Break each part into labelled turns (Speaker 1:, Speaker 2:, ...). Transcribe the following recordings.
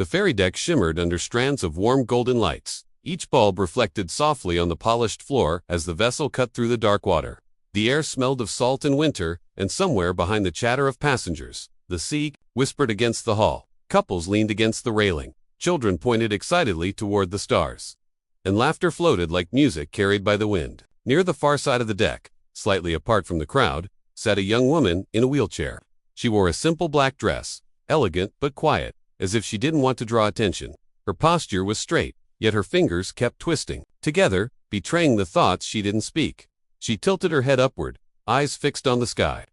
Speaker 1: The ferry deck shimmered under strands of warm golden lights. Each bulb reflected softly on the polished floor as the vessel cut through the dark water. The air smelled of salt and winter, and somewhere behind the chatter of passengers, the sea whispered against the hull. Couples leaned against the railing. Children pointed excitedly toward the stars. And laughter floated like music carried by the wind. Near the far side of the deck, slightly apart from the crowd, sat a young woman in a wheelchair. She wore a simple black dress, elegant but quiet, as if she didn't want to draw attention. Her posture was straight, yet her fingers kept twisting together, betraying the thoughts she didn't speak. She tilted her head upward, eyes fixed on the sky,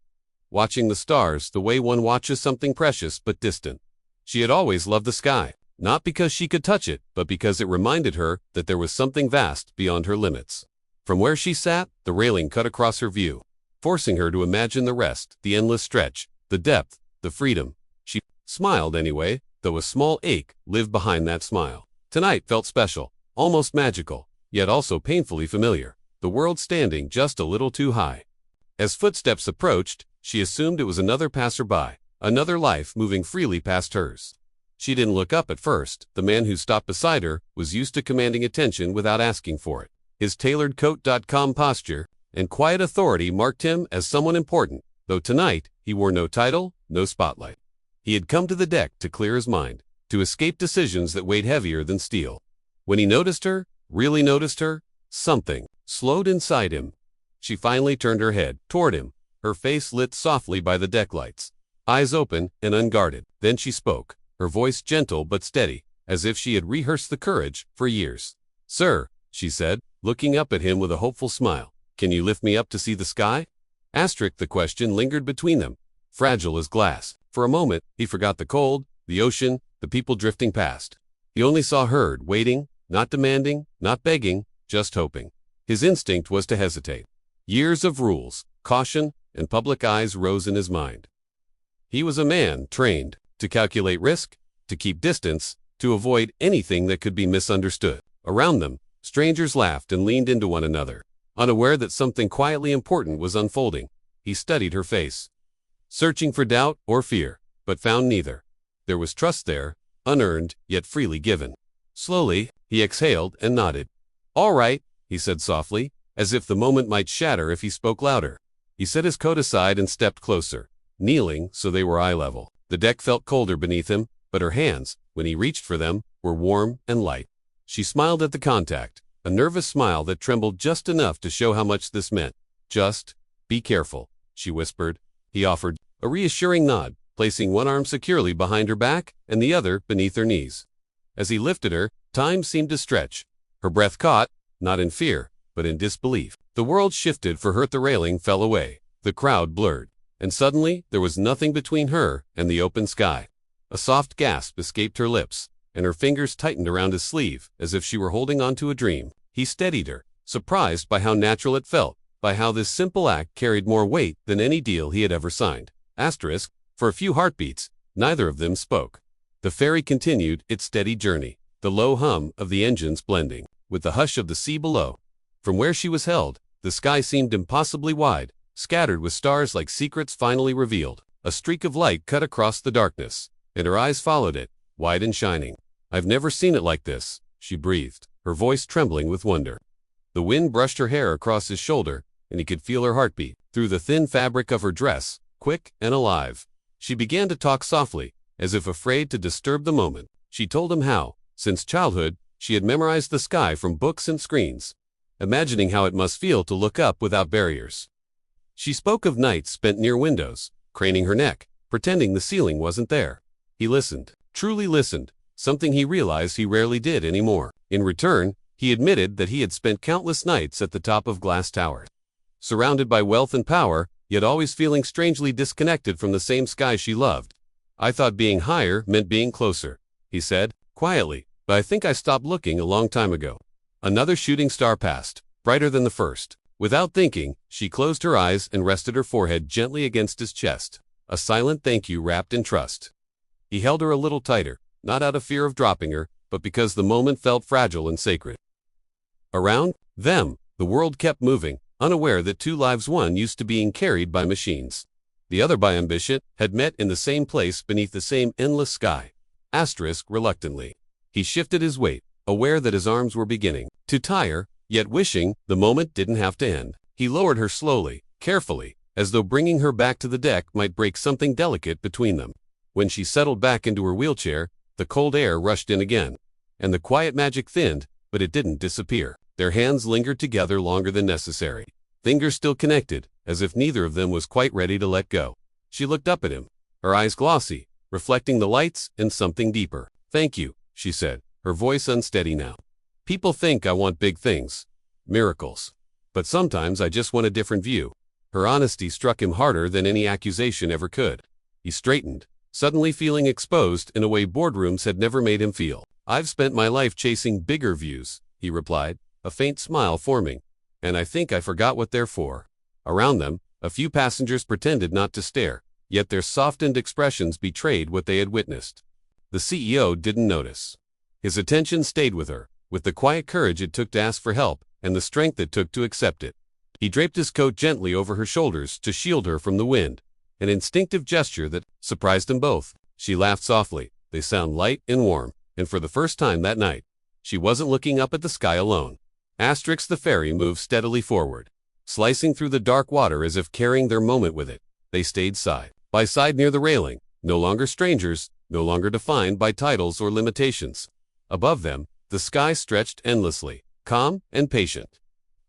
Speaker 1: watching the stars the way one watches something precious but distant. She had always loved the sky, not because she could touch it, but because it reminded her that there was something vast beyond her limits. From where she sat, the railing cut across her view, forcing her to imagine the rest, the endless stretch, the depth, the freedom. She smiled anyway, though a small ache lived behind that smile. Tonight felt special, almost magical, yet also painfully familiar. The world standing just a little too high. As footsteps approached, she assumed it was another passerby, another life moving freely past hers. She didn't look up at first. The man who stopped beside her was used to commanding attention without asking for it. His tailored coat.com posture and quiet authority marked him as someone important, though tonight he wore no title, no spotlight. He had come to the deck to clear his mind, to escape decisions that weighed heavier than steel. When he noticed her, really noticed her, something slowed inside him. She finally turned her head toward him, her face lit softly by the deck lights, eyes open and unguarded. Then she spoke, her voice gentle but steady, as if she had rehearsed the courage for years. "Sir," she said, looking up at him with a hopeful smile, "can you lift me up to see the sky?" The question lingered between them, fragile as glass. For a moment, he forgot the cold, the ocean, the people drifting past. He only saw her, waiting, not demanding, not begging, just hoping. His instinct was to hesitate. Years of rules, caution, and public eyes rose in his mind. He was a man trained to calculate risk, to keep distance, to avoid anything that could be misunderstood. Around them, strangers laughed and leaned into one another. Unaware that something quietly important was unfolding, he studied her face, searching for doubt or fear, but found neither. There was trust there, unearned, yet freely given. Slowly, he exhaled and nodded. "All right," he said softly, as if the moment might shatter if he spoke louder. He set his coat aside and stepped closer, kneeling so they were eye level. The deck felt colder beneath him, but her hands, when he reached for them, were warm and light. She smiled at the contact, a nervous smile that trembled just enough to show how much this meant. "Just be careful," she whispered. He offered a reassuring nod, placing one arm securely behind her back and the other beneath her knees. As he lifted her, time seemed to stretch. Her breath caught, not in fear, but in disbelief. The world shifted for her. The railing fell away. The crowd blurred. And suddenly, there was nothing between her and the open sky. A soft gasp escaped her lips, and her fingers tightened around his sleeve, as if she were holding on to a dream. He steadied her, surprised by how natural it felt, by how this simple act carried more weight than any deal he had ever signed. For a few heartbeats, neither of them spoke. The ferry continued its steady journey, the low hum of the engines blending with the hush of the sea below. From where she was held, the sky seemed impossibly wide, scattered with stars like secrets finally revealed. A streak of light cut across the darkness, and her eyes followed it, wide and shining. "I've never seen it like this," she breathed, her voice trembling with wonder. The wind brushed her hair across his shoulder, and he could feel her heartbeat through the thin fabric of her dress, quick and alive. She began to talk softly, as if afraid to disturb the moment. She told him how, since childhood, she had memorized the sky from books and screens, imagining how it must feel to look up without barriers. She spoke of nights spent near windows, craning her neck, pretending the ceiling wasn't there. He listened, truly listened, something he realized he rarely did anymore. In return, he admitted that he had spent countless nights at the top of glass towers, surrounded by wealth and power, yet always feeling strangely disconnected from the same sky she loved. "I thought being higher meant being closer," he said, quietly, "but I think I stopped looking a long time ago." Another shooting star passed, brighter than the first. Without thinking, she closed her eyes and rested her forehead gently against his chest, a silent thank you wrapped in trust. He held her a little tighter, not out of fear of dropping her, but because the moment felt fragile and sacred. Around them, the world kept moving, unaware that two lives, one used to being carried by machines, the other by ambition, had met in the same place beneath the same endless sky. Asterisk reluctantly. He shifted his weight, aware that his arms were beginning to tire, yet wishing the moment didn't have to end. He lowered her slowly, carefully, as though bringing her back to the deck might break something delicate between them. When she settled back into her wheelchair, the cold air rushed in again, and the quiet magic thinned, but it didn't disappear. Their hands lingered together longer than necessary, fingers still connected, as if neither of them was quite ready to let go. She looked up at him, her eyes glossy, reflecting the lights and something deeper. "Thank you," she said, her voice unsteady now. "People think I want big things, miracles. But sometimes I just want a different view." Her honesty struck him harder than any accusation ever could. He straightened, suddenly feeling exposed in a way boardrooms had never made him feel. "I've spent my life chasing bigger views," he replied, a faint smile forming, "and I think I forgot what they're for." Around them, a few passengers pretended not to stare, yet their softened expressions betrayed what they had witnessed. The CEO didn't notice. His attention stayed with her, with the quiet courage it took to ask for help and the strength it took to accept it. He draped his coat gently over her shoulders to shield her from the wind, an instinctive gesture that surprised them both. She laughed softly. They sound light and warm, and for the first time that night, she wasn't looking up at the sky alone. The ferry moved steadily forward, slicing through the dark water as if carrying their moment with it. They stayed side by side near the railing, no longer strangers, no longer defined by titles or limitations. Above them, the sky stretched endlessly, calm and patient.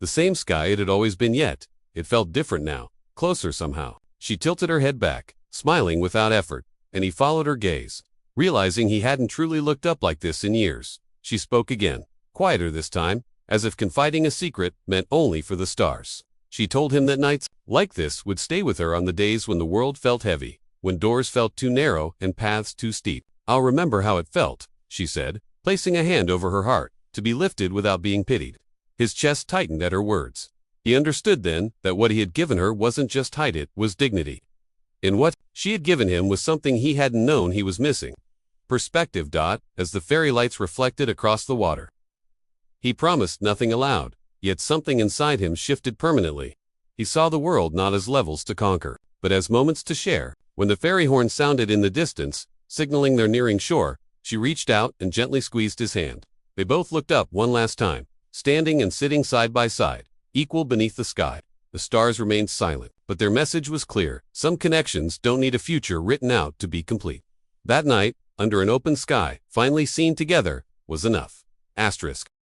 Speaker 1: The same sky it had always been, yet it felt different now, closer somehow. She tilted her head back, smiling without effort, and he followed her gaze, realizing he hadn't truly looked up like this in years. She spoke again, quieter this time, as if confiding a secret meant only for the stars. She told him that nights like this would stay with her on the days when the world felt heavy, when doors felt too narrow and paths too steep. "I'll remember how it felt," she said, placing a hand over her heart, to be lifted without being pitied. His chest tightened at her words. He understood then that what he had given her wasn't just height, it was dignity. In what she had given him was something he hadn't known he was missing. Perspective. As the ferry lights reflected across the water. He promised nothing aloud, yet something inside him shifted permanently. He saw the world not as levels to conquer, but as moments to share. When the ferry horn sounded in the distance, signaling their nearing shore, she reached out and gently squeezed his hand. They both looked up one last time, standing and sitting side by side, equal beneath the sky. The stars remained silent, but their message was clear. Some connections don't need a future written out to be complete. That night, under an open sky, finally seen together, was enough. Asterisk.